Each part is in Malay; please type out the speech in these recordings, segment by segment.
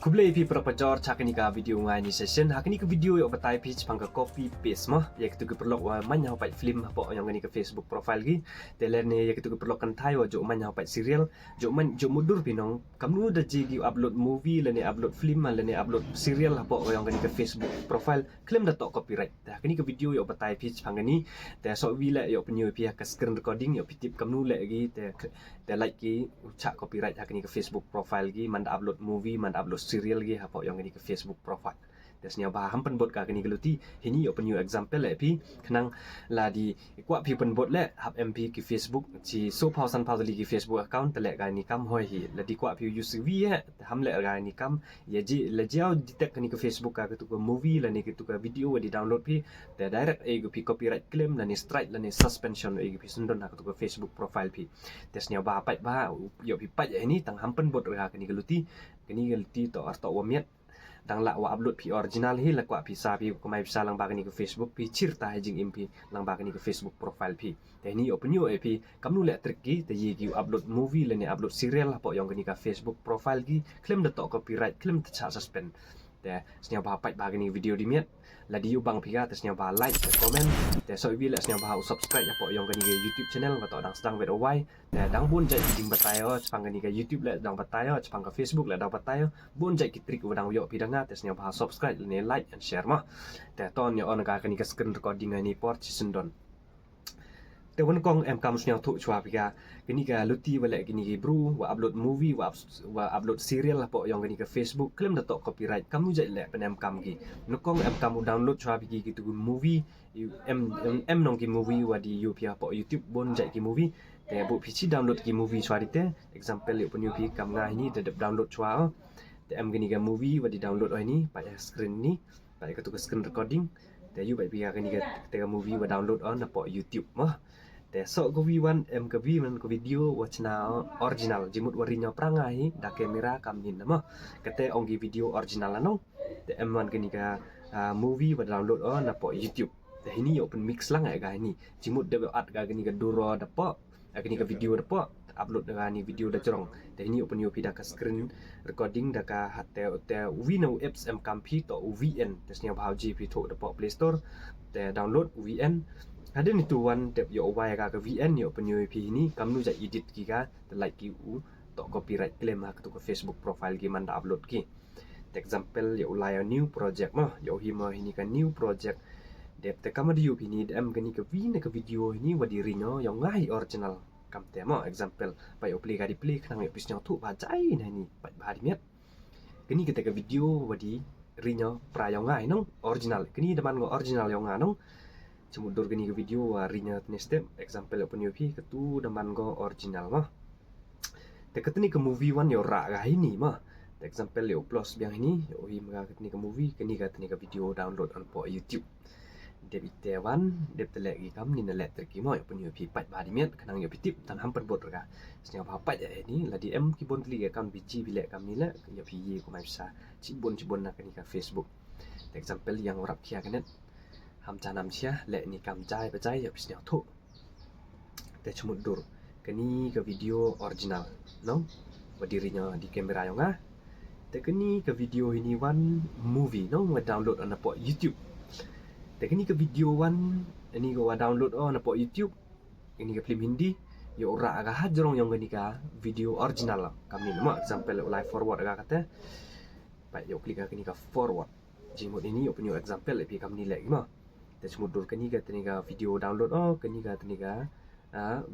Kublai pi perpajor cakni ka video ngai ni session hakni ke video yo batai pi pang ka copy paste mah ya kitu ke perlok wa man ya pai film apa yang ngani ke Facebook profile gi teler ne ya kitu ke perlok kan thai wa jo man ya pai serial jo man jo mudur pinong kamnu da ji gi upload movie la ne upload film la ne upload serial apa yang ngani ke Facebook profile claim da tok copyright hakni ke video yo batai pi pang ni te so wi la yo penyu pi ka screen recording yo pitip kamnu le gi te like gi ucak copyright hakni ke Facebook profile gi man da upload movie man da upload serial gi hapo yang ini ke Facebook profile. Desnya baham penbot ka kini geluti hini yo penyu example le pi kenang la di kwa pi penbot le hap MP ke Facebook ci so pausan pausali ke Facebook account le ga ni kam hoi hi la di kwa pi use vi ha ham le ga ni kam ye ji le jiao detect kini ke Facebook ka tu ke movie la ni ke tu ke video di download pi te direct e pi copyright claim la ni strike la ni suspension e pi sundon ha tu ke Facebook profile pi. Desnya ba pai ba yo pi pai ini tang ham penbot ga kini geluti to arto wamiat dang la wa upload pi original hi la kwa pi sa pi ko mai bisa lang ba ni ke Facebook pi cirta jing impi lang ba ni ke Facebook profile pi te ni open yo pi kamnu le trick gi te yi gi upload movie le ni upload serial apa yang ni ka Facebook profile gi claim da to copyright claim ta suspend te snya ba pai ba ni video di miat la di ubang pika tesnya ba like te comment te so bi la snya ba subscribe apa yang ni ke YouTube channel atau dang sedang wet owai te dang bun jai ding batayo chpang ni ke YouTube la dang batayo chpang ke Facebook la dang batayo bun jai ki trick udang yo pidanga tesnya ba subscribe ni like and share mah te ton yo on ka ni ke screen recording ni port season don te won kong em kam snya thu chwa pika kini ka luti wala kini ki bru wa upload movie wa upload serial apa yang kini ke Facebook claim da tok copyright kamu jai le pen em kam gi nukong em kam download chwa piki ki tu movie em nong ki movie wa di YouTube bon jai ki movie te bu pichi download ki movie chwa dite example le pun pi kam nga ni de download chwa te em kini ka movie wa di download oi ni pa screen ni pa ka tu screen recording te you bai pi ka ni ka movie wa download on apa YouTube mah te so ko vi1 em ka vi man ko video watch now original jimut warinya prangai da kamera kam nin ma kate ongi video original ano te em man kini ka movie wa download on apa YouTube te ini open mix lang ga ini jimut de at ga kini ka duro da pa kini ka video da pa upload ga ni video da cerong te ini open yo pida ka screen recording da ka hate te we know apps em kampi to VN tesnya bahau GP to da pa Play Store te download VN ada ni tuan tep yo wai ka VN yo penyu pi ni kamnu ja edit ki ka like ki u to copyright claim ha to Facebook profile ki man da upload ki example yo layo new project mah yo hima ini kan new project dep te kam di pi ni dem gani ka vi ne ka video ini wadi rinyo yo ngai original kam te ma example pa yo play ka di play kang yo pisnya tu ba jai na ni pa ba di miat gani kita ka video wadi rinyo pra yo ngai nong original gani deman go original yo nganong cemudur gini ke video warinya step example open UP ketu deman go original mah deket ni ke movie one yo ra ga ini mah example yo plus biang ini yo hi mga ketni ke movie kini ka tni ke video download on po YouTube debit tewan dep telek gi kam ni na electric ki mo yo open UP pat ba di miat kanang yo pitip tan hamper bot ga senya ba pat ya ni la di em ki bon tli ga kam biji bilek kam ni la yo pi ko mai bisa cibon na kini ka Facebook example yang rap kia kanet ham chanam sia le ni kam jai ba jai ya bisnya thu te chumudur kani ke video original no berdirinya di kamera yang te kani ke video ini one movie no wa download on apa YouTube te kani ke video one ini go download on apa YouTube ini ke film Hindi yo ora aga hajrong yang gani ka video original kami nama example live forward aga kata baik yo klik kani ka forward jimut ini yo punya example lebih kami nilai gimana te mudur kani ka teniga video download kani ka teniga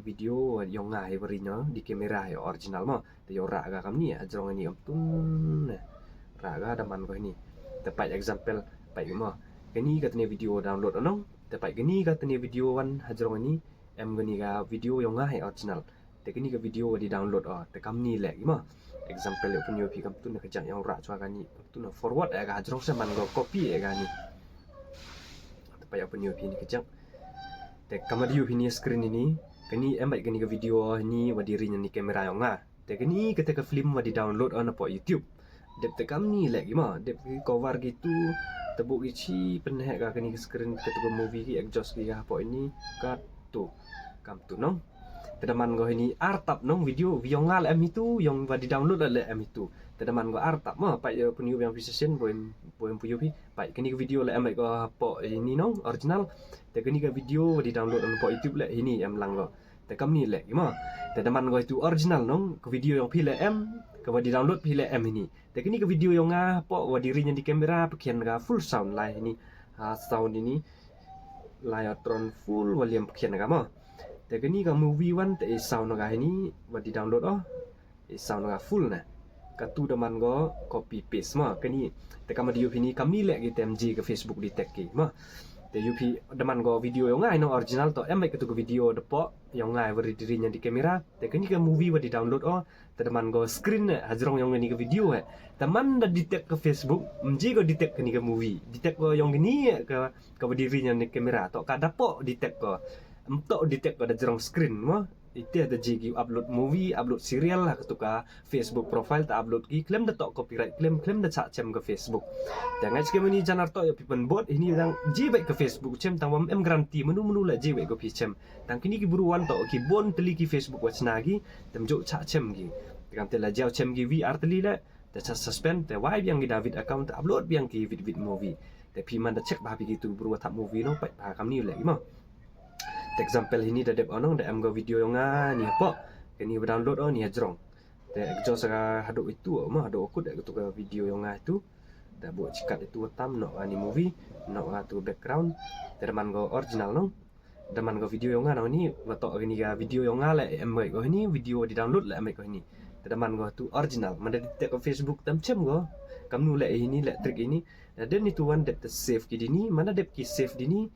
video yang ngai berinya di kamera yo original mo te yo ra ga kam ni ajrong ni tun ra ga daman ko ni tepat example pai mo kani ka teni video download ono tepat kani ka teni video wan ajrong ni em gani ga video yang ngai original te kani ka video di download te kam ni le mo example yo punyo pi kam tun ka jang yang ra chwa ga ni tun forward ga ajrong se man go copy ga ni paya punya opini kejap te kamadi opini screen ini kani embat kani ke video ni wadirinya ni kamera yang te kani ketika film wadi download on apa YouTube dep te kami lagi mah dep cover gitu tebuk gici peneh ka kani ke screen ketika movie ki exhaust ki apa ini ka tu kam tu nong teman go ini artap nong video ngal em itu yang wadi download ada em itu teman go artap mah pai penyu yang session poem puyu pi pai kini ke video le amai ko po ini no original te kini ke video di download on po YouTube le ini am lang go te kam ni le mah te teman go itu original no ke video yang pi le em ke di download pi le em ini te kini ke video yang po wa dirinya di kamera pekian ga full sound lah ini sound ini layatron full volume pekian ga mah te kini ke movie one te sound ga ini wa di download sound ga full na katu teman go copy paste mah kini te kama di ini kami le gitu MG ke Facebook di tag ki mah te yupi teman go video yang ngai no original to em ke tu video depo yang ngai berdirinya di kamera te kini ke movie wa di download te teman go screen hajrong yang ini ke video teman dah di tag ke Facebook MG go di tag kini ke movie di tag go yang gini ke berdirinya di kamera to ka dapo di tag go entok di tag go da jrong screen mah itu ada jigi upload movie, upload serial lah ketuka Facebook profile tak upload ki klaim dah tak copyright klaim dah cak cem ke Facebook. Jangan sekarang ni janar to ya pipen bot ini yang jibai ke Facebook cem tang em garanti menu lah jibai ke cem. Tang kini ki buruan to ki bon teli ki Facebook wacna gi temjuk cak cem gi. Tang tela jau cem gi VR teli la dah suspend te why yang ki David account upload yang ki vid movie. Tapi man dah cek bah begitu buruan tak movie no pai kam ni lagi mah. Example ini dah dep onong dah amgo video yang ni apa kini download ni ajrong te exhaust haduk itu mah haduk aku dah ketuk video yang itu dah buat cikat itu tam no ni movie no tu background teman go original no teman go video yang ni watok gini ga video yang le amgo go ini video di download le amgo ini teman go tu original mana di tag Facebook tam cem go kamu le ini le trick ini dan itu one that save ki dini mana dep ki save dini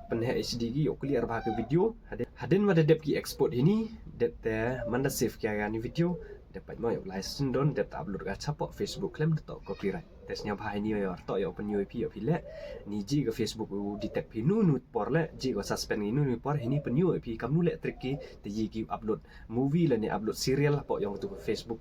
penhe HD gi yo clear bah ke video haden wada dep ki export ini det manda save kya ni video dapat mo yo license don det upload ga chapok Facebook claim to copyright tesnya bah ini yo to yo pen UP yo pile ni ji ke Facebook detect pinu nut por le ji go suspend ini nu por ini pen UP kamu le trick ki te ji ki upload movie la ni upload serial po yang tu Facebook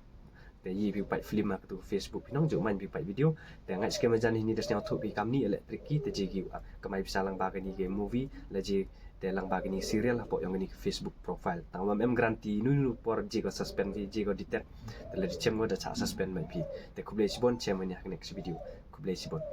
te yi pi pai film ak tu Facebook pinong jo main pi pai video te ngai skema jan ini desnya tu pi kam ni electric ki te ji ki kamai bisa lang ba ni game movie la ji te lang ba ni serial apa yang ni Facebook profile tang em garanti nu por ji ko suspend ji ko detect te le chem go da suspend mai pi te kublai sibon chem ni next video kublai sibon